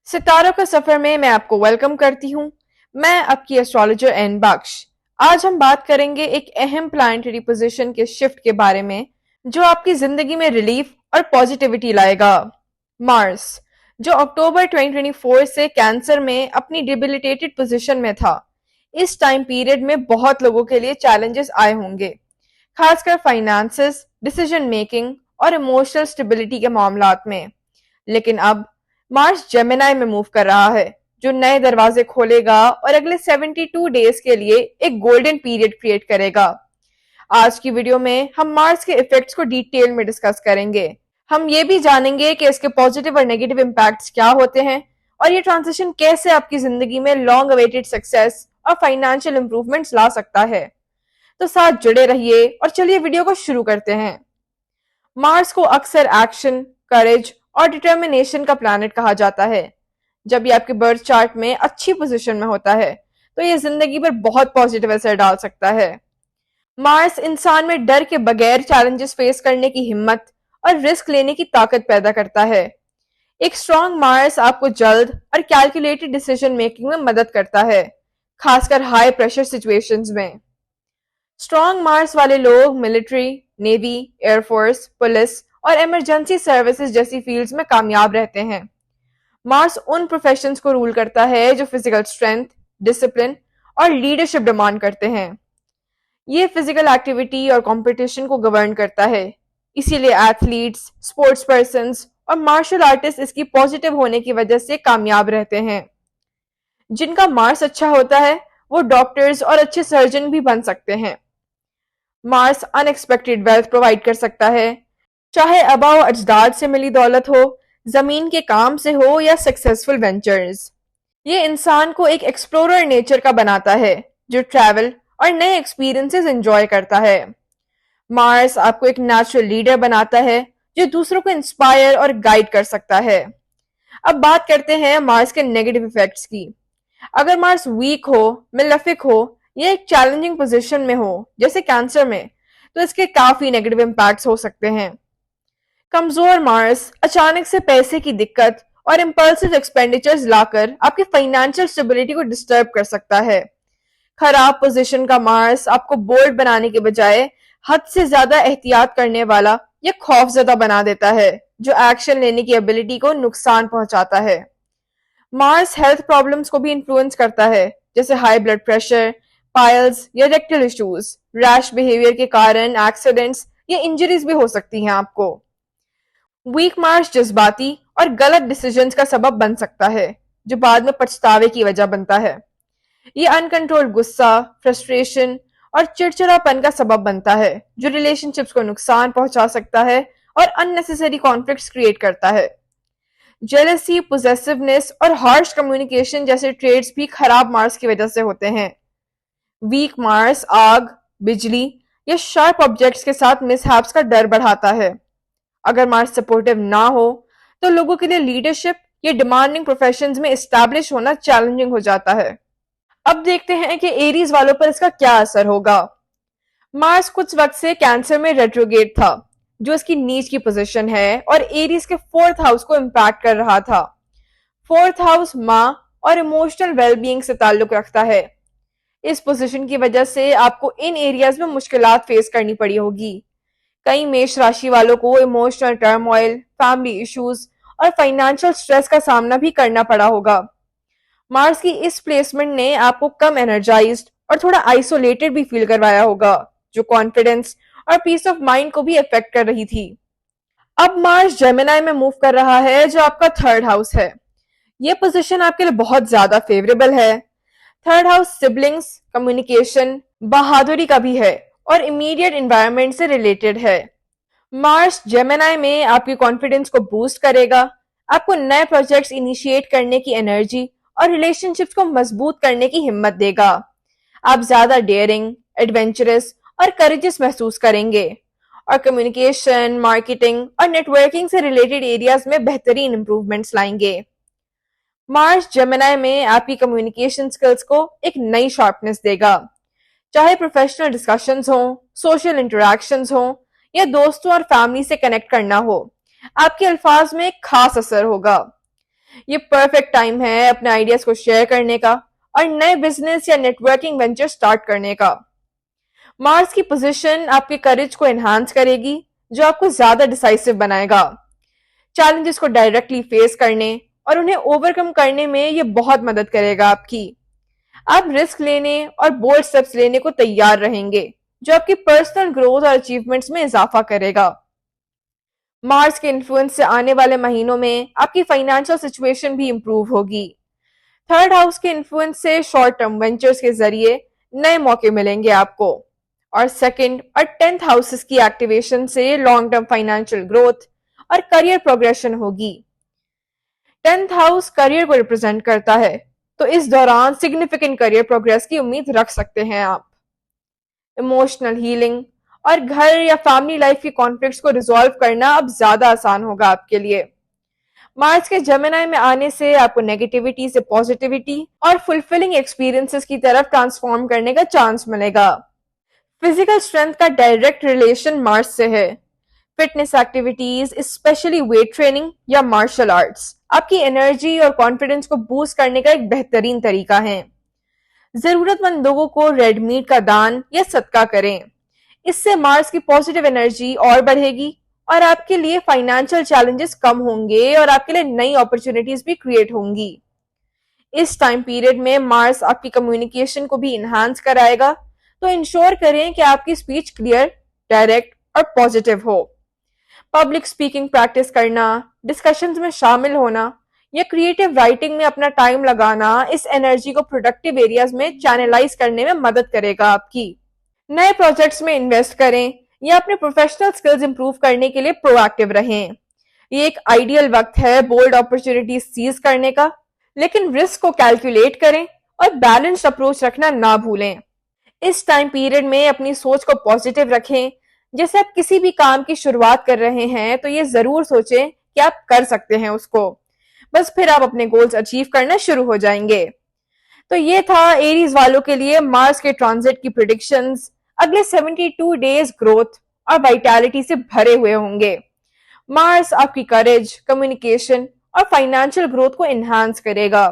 सितारों के सफर में मैं आपको वेलकम करती हूँ। मैं आपकी एस्ट्रोलॉजर एन बख्श। आज हम बात करेंगे एक अहम प्लानिटरी पोजीशन के शिफ्ट के बारे में जो आपकी जिंदगी में रिलीफ और पॉजिटिविटी लाएगा। मार्स, जो अक्टूबर 2024 से कैंसर में अपनी डिबिलिटेटेड पोजीशन में था। इस टाइम पीरियड में बहुत लोगों के लिए चैलेंजेस आए होंगे, खासकर फाइनेंसेस, डिसीजन मेकिंग और इमोशनल स्टेबिलिटी के मामलात में। लेकिन अब मार्स जेमिनाई में मूव कर रहा है, जो नए दरवाजे खोलेगा और अगले 72 डेज के लिए एक गोल्डन पीरियड क्रिएट करेगा। आज की वीडियो में हम मार्स के इफेक्ट्स को डिटेल में डिस्कस करेंगे। हम ये भी जानेंगे कि इसके पॉजिटिव और नेगेटिव इम्पैक्ट्स क्या होते हैं और ये ट्रांजिशन कैसे आपकी जिंदगी में लॉन्ग अवेटेड सक्सेस और फाइनेंशियल इंप्रूवमेंट्स ला सकता है। तो साथ जुड़े रहिए और चलिए वीडियो को शुरू करते हैं। मार्स को अक्सर एक्शन, करेज और डिटर्मिनेशन का प्लैनेट कहा जाता है। जब ये आपके बर्थ चार्ट में अच्छी पोजीशन में होता है तो ये जिंदगी पर बहुत पॉजिटिव असर डाल सकता है। मार्स इंसान में डर के बगैर चैलेंजेस फेस करने की हिम्मत और रिस्क लेने की ताकत पैदा करता है। एक स्ट्रॉन्ग मार्स आपको जल्द और कैलकुलेटेड डिसीजन मेकिंग में मदद करता है, खासकर हाई प्रेशर सिचुएशंस में। स्ट्रॉन्ग मार्स वाले लोग मिलिट्री, नेवी, एयरफोर्स, पुलिस और इमरजेंसी सर्विसेज जैसी फील्ड्स में कामयाब रहते हैं। मार्स उन प्रोफेशंस को रूल करता है जो फिजिकल स्ट्रेंथ, डिसिप्लिन और लीडरशिप डिमांड करते हैं। ये फिजिकल एक्टिविटी और कंपटीशन को गवर्न करता है, इसीलिए एथलीट्स, स्पोर्ट्स पर्संस और मार्शल आर्टिस्ट इसकी पॉजिटिव होने की वजह से कामयाब रहते हैं। जिनका मार्स अच्छा होता है वो डॉक्टर्स और अच्छे सर्जन भी बन सकते हैं। मार्स अनएक्सपेक्टेड वेल्थ प्रोवाइड कर सकता है, चाहे अबाव अजदाद से मिली दौलत हो, जमीन के काम से हो या सक्सेसफुल वेंचर्स। ये इंसान को एक एक्सप्लोरर नेचर का बनाता है जो ट्रैवल और नए एक्सपीरियंसेस एंजॉय करता है। मार्स आपको एक नेचुरल लीडर बनाता है जो दूसरों को इंस्पायर और गाइड कर सकता है। अब बात करते हैं मार्स के नेगेटिव इफेक्ट्स की। अगर मार्स वीक हो, मेलेफिक हो या एक चैलेंजिंग पोजीशन में हो जैसे कैंसर में, तो इसके काफी नेगेटिव इम्पैक्ट्स हो सकते हैं। कमजोर मार्स अचानक से पैसे की दिक्कत और इम्पल्सिव एक्सपेंडिचर्स लाकर आपकी फाइनेंशियल स्टेबिलिटी को डिस्टर्ब कर सकता है। खराब पोजीशन का मार्स आपको बोल्ड बनाने के बजाय हद से ज्यादा एहतियात करने वाला या खौफजदा बना देता है, जो एक्शन लेने की एबिलिटी को नुकसान पहुंचाता है। मार्स हेल्थ प्रॉब्लम्स को भी इन्फ्लुएंस करता है, जैसे हाई ब्लड प्रेशर, पाइल्स या रेक्टल इश्यूज। रैश बिहेवियर के कारण एक्सीडेंट्स या इंजरीज भी हो सकती हैं आपको। वीक मार्स जज्बाती और गलत डिसीजंस का सबब बन सकता है, जो बाद में पछतावे की वजह बनता है। ये अनकंट्रोल्ड गुस्सा, फ्रस्ट्रेशन और चिड़चिड़ापन का सबब बनता है, जो रिलेशनशिप्स को नुकसान पहुंचा सकता है और अननेसेसरी कॉन्फ्लिक्ट्स क्रिएट करता है। जेलसी, पोजेसिवनेस और हार्श कम्युनिकेशन जैसे ट्रेड्स भी खराब मार्स की वजह से होते हैं। वीक मार्स आग, बिजली या शार्प ऑब्जेक्ट्स के साथ मिसहैप्स का डर बढ़ाता है। अगर मार्स सपोर्टिव ना हो तो लोगों के लिए लीडरशिप या डिमांडिंग प्रोफेशंस में एस्टैब्लिश होना चैलेंजिंग हो जाता है। अब देखते हैं कि एरीज वालों पर इसका क्या असर होगा। मार्स कुछ वक्त से कैंसर में रेट्रोगेट था, जो इसकी नीच की पोजीशन है और एरीज के फोर्थ हाउस को इम्पैक्ट कर रहा था। फोर्थ हाउस माँ और इमोशनल वेलबींग से ताल्लुक रखता है। इस पोजीशन की वजह से आपको इन एरियाज में मुश्किलात फेस करनी पड़ी होगी। कई मेष राशि वालों को इमोशनल टर्मोइल, फैमिली इश्यूज और फाइनेंशियल स्ट्रेस का सामना भी करना पड़ा होगा। मार्स की इस प्लेसमेंट ने आपको कम एनर्जाइज्ड और थोड़ा आइसोलेटेड भी फील करवाया होगा, जो कॉन्फिडेंस और पीस ऑफ माइंड को भी अफेक्ट कर रही थी। अब मार्स जेमिनाई में मूव कर रहा है, जो आपका थर्ड हाउस है। यह पोजीशन आपके लिए बहुत ज्यादा फेवरेबल है। थर्ड हाउस सिबलिंग्स, कम्युनिकेशन, बहादुरी का भी है और इमीडिएट एनवायरनमेंट से रिलेटेड है। मार्स जेमिनाई में आपकी कॉन्फिडेंस को बूस्ट करेगा, आपको नए प्रोजेक्ट्स इनिशिएट करने की एनर्जी और रिलेशनशिप्स को मजबूत करने की हिम्मत देगा। आप ज्यादा डेयरिंग, एडवेंचरस और करेजियस महसूस करेंगे और कम्युनिकेशन, मार्केटिंग और नेटवर्किंग से रिलेटेड एरियाज में बेहतरीन इंप्रूवमेंट्स लाएंगे। मार्स जेमिनाई में आपकी कम्युनिकेशन स्किल्स को एक नई शार्पनेस देगा, चाहे प्रोफेशनल डिस्कशंस हो, सोशल इंटरेक्शंस हो या दोस्तों और फैमिली से कनेक्ट करना हो। आपके अल्फाज में एक खास असर होगा। ये परफेक्ट टाइम है अपने आइडियाज को शेयर करने का और नए बिजनेस या नेटवर्किंग वेंचर स्टार्ट करने का। मार्स की पोजीशन आपके करेज को एनहांस करेगी, जो आपको ज्यादा डिसाइसिव बनाएगा। चैलेंजेस को डायरेक्टली फेस करने और उन्हें ओवरकम करने में ये बहुत मदद करेगा आपकी। आप रिस्क लेने और बोल्ड स्टेप्स लेने को तैयार रहेंगे, जो आपकी पर्सनल ग्रोथ और अचीवमेंट्स में इजाफा करेगा। मार्स के इन्फ्लुएंस से आने वाले महीनों में आपकी फाइनेंशियल सिचुएशन भी इंप्रूव होगी। थर्ड हाउस के इन्फ्लुएंस से शॉर्ट टर्म वेंचर्स के जरिए नए मौके मिलेंगे आपको, और सेकंड और टेंथ हाउसेस की एक्टिवेशन से लॉन्ग टर्म फाइनेंशियल ग्रोथ और करियर प्रोग्रेशन होगी। टेंथ हाउस करियर को रिप्रेजेंट करता है, तो इस दौरान सिग्निफिकेंट करियर प्रोग्रेस की उम्मीद रख सकते हैं आप। इमोशनल हीलिंग और घर या फैमिली लाइफ की कॉन्फ्लिक्ट्स को रिजॉल्व करना अब ज्यादा आसान होगा आपके लिए। मार्च के जेमिनी में आने से आपको नेगेटिविटी से पॉजिटिविटी और फुलफिलिंग एक्सपीरियंसेस की तरफ ट्रांसफॉर्म करने का चांस मिलेगा। फिजिकल स्ट्रेंथ का डायरेक्ट रिलेशन मार्च से है। Fitness activities, specially weight training या मार्शल आर्ट्स, आपकी एनर्जी और कॉन्फिडेंस को बूस्ट करने का एक बेहतरीन तरीका है। जरूरतमंद लोगों को रेड मीट का दान या सदका करें। इससे मार्स की पॉजिटिव एनर्जी और बढ़ेगी और आपके लिए फाइनेंशियल चैलेंजेस कम होंगे और आपके लिए नई अपॉर्चुनिटीज भी क्रिएट होंगी। इस टाइम पीरियड में मार्स आपकी कम्युनिकेशन को भी इन्हांस कराएगा, तो इंश्योर करें कि आपकी स्पीच क्लियर, डायरेक्ट और पॉजिटिव हो। पब्लिक स्पीकिंग प्रैक्टिस करना, डिस्कशंस में शामिल होना या क्रिएटिव राइटिंग में अपना टाइम लगाना इस एनर्जी को प्रोडक्टिव एरियाज में चैनलाइज करने में मदद करेगा आपकी। नए प्रोजेक्ट्स में इन्वेस्ट करें या अपने प्रोफेशनल स्किल्स इंप्रूव करने के लिए प्रोएक्टिव रहें। ये एक आइडियल वक्त है बोल्ड अपॉर्चुनिटीज सीज करने का, लेकिन रिस्क को कैलकुलेट करें और बैलेंस्ड अप्रोच रखना ना भूलें। इस टाइम पीरियड में अपनी सोच को पॉजिटिव रखें। जैसे आप किसी भी काम की शुरुआत कर रहे हैं तो ये जरूर सोचें कि आप कर सकते हैं उसको, बस फिर आप अपने गोल्स अचीव करना शुरू हो जाएंगे। तो ये था एरीज वालों के लिए मार्स के ट्रांजिट की प्रिडिक्शंस। अगले 72 डेज ग्रोथ और वाइटैलिटी से भरे हुए होंगे। मार्स आपकी करेज, कम्युनिकेशन और फाइनेंशियल ग्रोथ को एनहांस करेगा।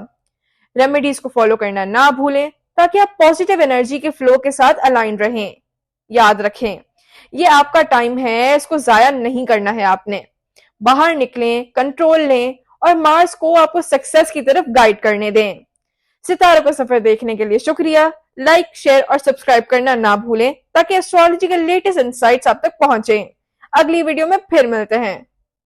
रेमेडीज को फॉलो करना ना भूलें ताकि आप पॉजिटिव एनर्जी के फ्लो के साथ अलाइन रहें। याद रखें, ये आपका टाइम है, इसको जाया नहीं करना है आपने। बाहर निकलें, कंट्रोल लें और मार्स को आपको सक्सेस की तरफ गाइड करने दें। सितारों का सफर देखने के लिए शुक्रिया। लाइक, शेयर और सब्सक्राइब करना ना भूलें ताकि एस्ट्रोलॉजी के लेटेस्ट इंसाइट्स आप तक पहुंचे। अगली वीडियो में फिर मिलते हैं।